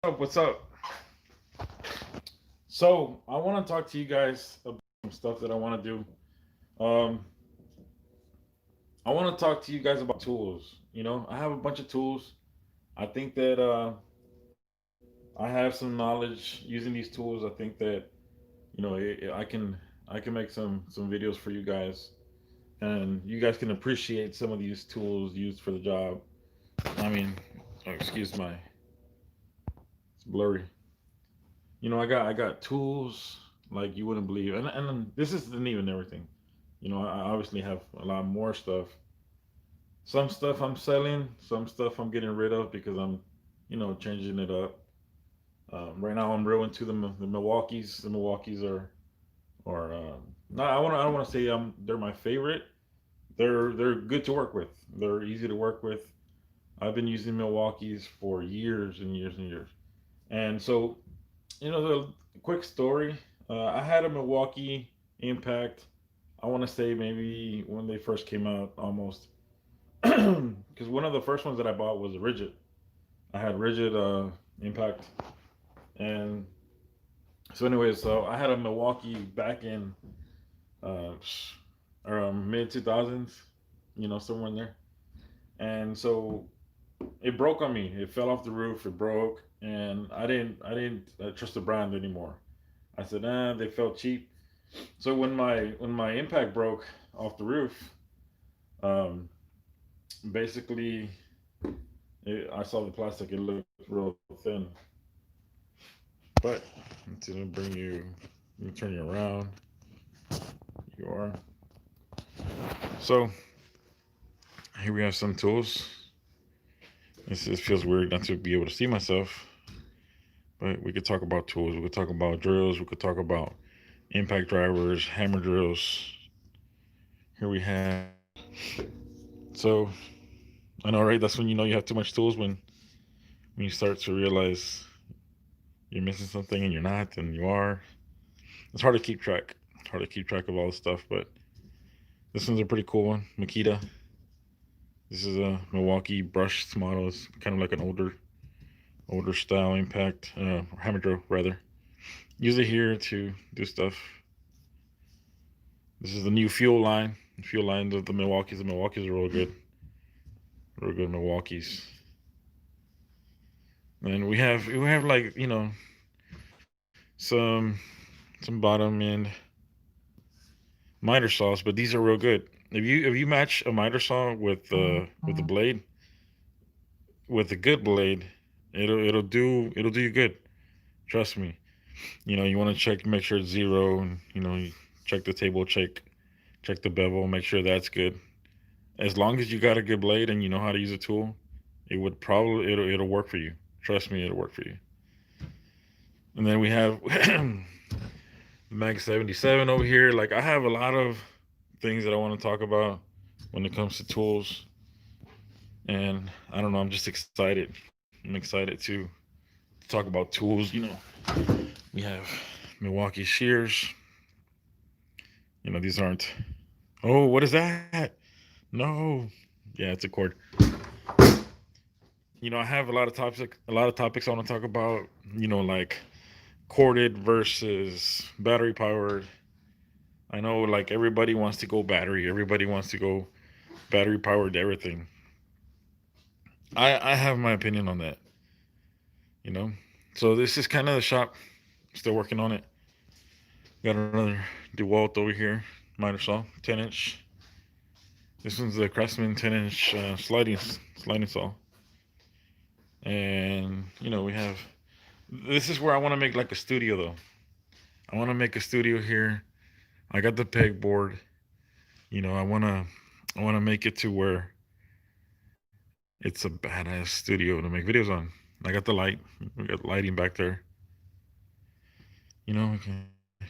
up? What's up? So I want to talk to you guys about some stuff that I want to do. I want to talk to you guys about tools. I have a bunch of tools. I think that I have some knowledge using these tools. I think that I can make some videos for you guys, and you guys can appreciate some of these tools used for the job. I mean, excuse my, it's blurry. I got tools like you wouldn't believe, and this isn't even everything. I obviously have a lot more stuff. Some stuff I'm selling, some stuff I'm getting rid of because I'm, changing it up. Right now, I'm real into the Milwaukee's. The Milwaukee's are not. I don't want to say they're my favorite. They're good to work with. They're easy to work with. I've been using Milwaukee's for years and years and years. And so, the quick story. I had a Milwaukee Impact. I want to say maybe when they first came out, almost. Because one of the first ones that I bought was a Rigid. I had Rigid Impact, and so anyways, so I had a Milwaukee back in uh, mid 2000s, somewhere in there, and so it broke on me. It fell off the roof. It broke, and I didn't trust the brand anymore. I said, they felt cheap. So when my Impact broke off the roof, um, basically I saw the plastic. It looked real thin. But to bring you, let me turn you around. You are. So here we have some tools. This feels weird not to be able to see myself, but we could talk about tools. We could talk about drills. We could talk about impact drivers, hammer drills. Here we have. So I know, right? That's when you know you have too much tools when you start to realize you're missing something and you're not, and you are. It's hard to keep track. It's hard to keep track of all the stuff, but this one's a pretty cool one. Makita. This is a Milwaukee brushed model. It's kind of like an older style impact, hammer drill rather. Use it here to do stuff. This is the new fuel line. The fuel lines of the Milwaukee's. The Milwaukee's are real good Milwaukee's. And we have like some bottom end miter saws, but these are real good. If you match a miter saw with the blade, with a good blade, it'll do you good. Trust me. You want to check, make sure it's zero, and you check the table, check the bevel, make sure that's good. As long as you got a good blade and you know how to use a tool, it'll work for you. Trust me, it'll work for you. And then we have the Mag 77 over here. Like, I have a lot of things that I want to talk about when it comes to tools, and I don't know. I'm just excited. I'm excited to talk about tools. We have Milwaukee shears. These aren't. Oh, what is that? No. Yeah, it's a cord. I have a lot of topics I want to talk about. Like corded versus battery powered. I know, like, everybody wants to go battery. Everybody wants to go battery powered everything. I have my opinion on that. You know. So this is kind of the shop. Still working on it. Got another DeWalt over here. Miter saw, 10-inch. This one's the Craftsman 10-inch sliding saw. And we have. This is where I want to make like a studio though. I want to make a studio here. I got the pegboard. I wanna make it to where it's a badass studio to make videos on. I got the light. We got lighting back there.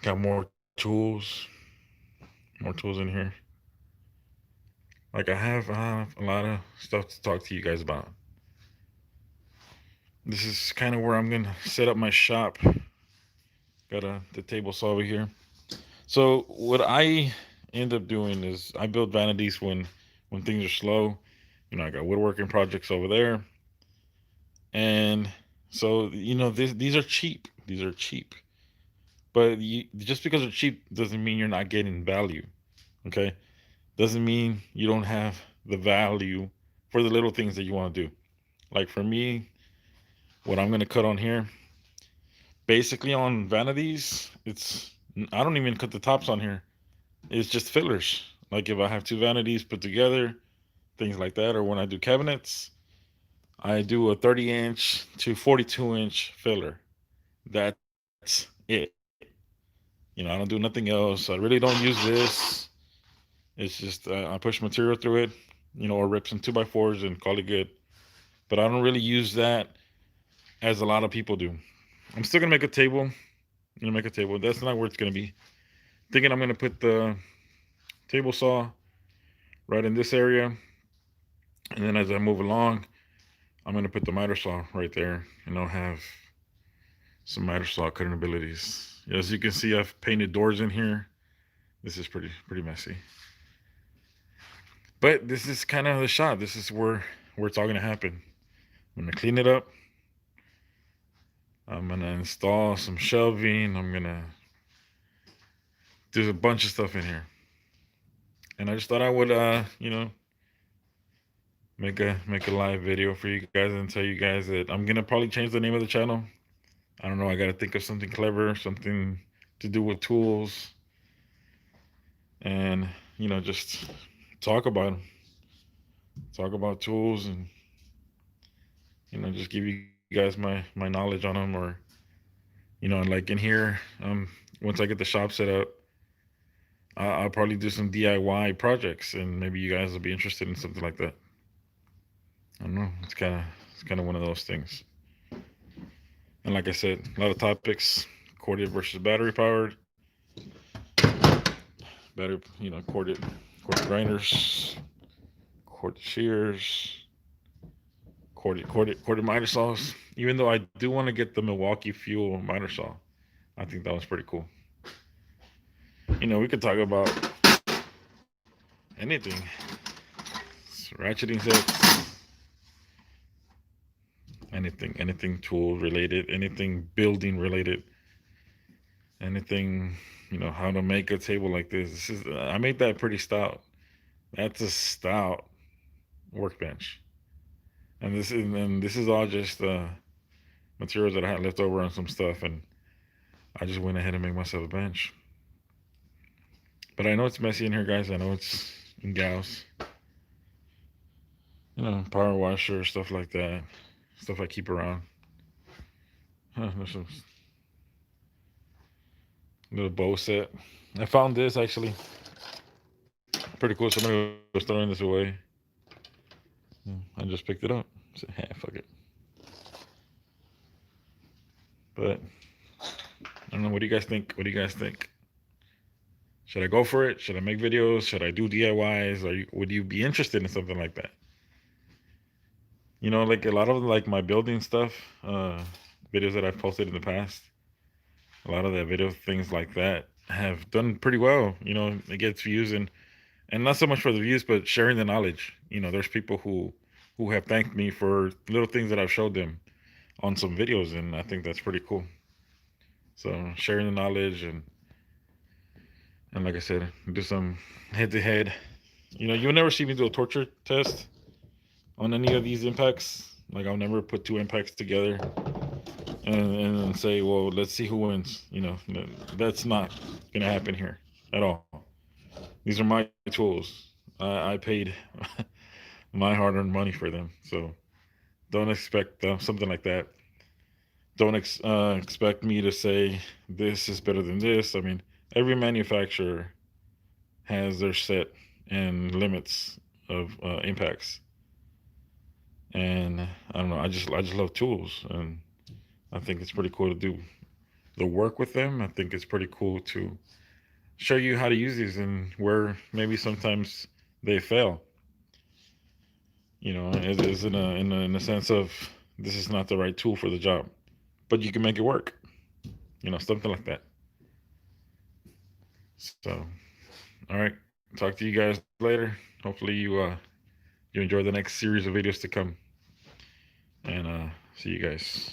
Got more tools. More tools in here. Like, I have a lot of stuff to talk to you guys about. This is kind of where I'm gonna set up my shop. Got the table saw over here. So what I end up doing is I build vanities when things are slow. I got woodworking projects over there, and So these are cheap. These are cheap. But just because they're cheap doesn't mean you're not getting value. Okay, doesn't mean you don't have the value for the little things that you want to do. Like for me, what I'm gonna cut on here, basically on vanities, I don't even cut the tops on here. It's just fillers. Like if I have two vanities put together, things like that, or when I do cabinets, I do a 30-inch to 42-inch filler. That's it. I don't do nothing else. I really don't use this. It's just I push material through it, or rip some 2x4s and call it good. But I don't really use that as a lot of people do. I'm still gonna make a table. I'm gonna make a table. That's not where it's gonna be. Thinking I'm gonna put the table saw right in this area, and then as I move along, I'm gonna put the miter saw right there, and I'll have some miter saw cutting abilities. As you can see, I've painted doors in here. This is pretty messy, but this is kind of the shop. This is where it's all gonna happen. I'm gonna clean it up. I'm gonna install some shelving. I'm gonna do a bunch of stuff in here, and I just thought I would, make a live video for you guys and tell you guys that I'm gonna probably change the name of the channel. I don't know. I gotta think of something clever, something to do with tools, and just talk about them, talk about tools, and just give you guys my knowledge on them, or and like in here, once I get the shop set up, I'll probably do some DIY projects, and maybe you guys will be interested in something like that. I don't know. It's kind of one of those things. And like I said, a lot of topics: corded versus battery powered, battery, corded grinders, corded shears, corded miter saws. Even though I do want to get the Milwaukee Fuel miter saw, I think that was pretty cool. We could talk about anything, ratcheting sets, anything tool related, anything building related, anything, how to make a table like this. I made that pretty stout. That's a stout workbench, and this is all just materials that I had left over on some stuff, and I just went ahead and made myself a bench. But I know it's messy in here, guys. I know it's in gals, power washer, stuff like that, stuff I keep around. There's some little bow set. I found this actually pretty cool. Somebody was throwing this away. I just picked it up. I said, hey, fuck it. But I don't know. What do you guys think? What do you guys think? Should I go for it? Should I make videos? Should I do DIYs? Would you be interested in something like that? Like a lot of like my building stuff, videos that I've posted in the past, a lot of the video things like that have done pretty well. It gets views, and not so much for the views, but sharing the knowledge. There's people who have thanked me for little things that I've showed them on some videos, and I think that's pretty cool. So sharing the knowledge, and like I said, do some head to head. You'll never see me do a torture test on any of these impacts. Like I'll never put two impacts together and say, well, let's see who wins. That's not gonna happen here at all. These are my tools. I paid my hard-earned money for them, so don't expect something like that. Don't expect me to say this is better than this. I mean, every manufacturer has their set and limits of impacts, and I don't know. I just love tools, and I think it's pretty cool to do the work with them. I think it's pretty cool to show you how to use these and where maybe sometimes they fail. It is in a sense of this is not the right tool for the job, but you can make it work. Something like that. So, all right. Talk to you guys later. Hopefully you enjoy the next series of videos to come, and see you guys.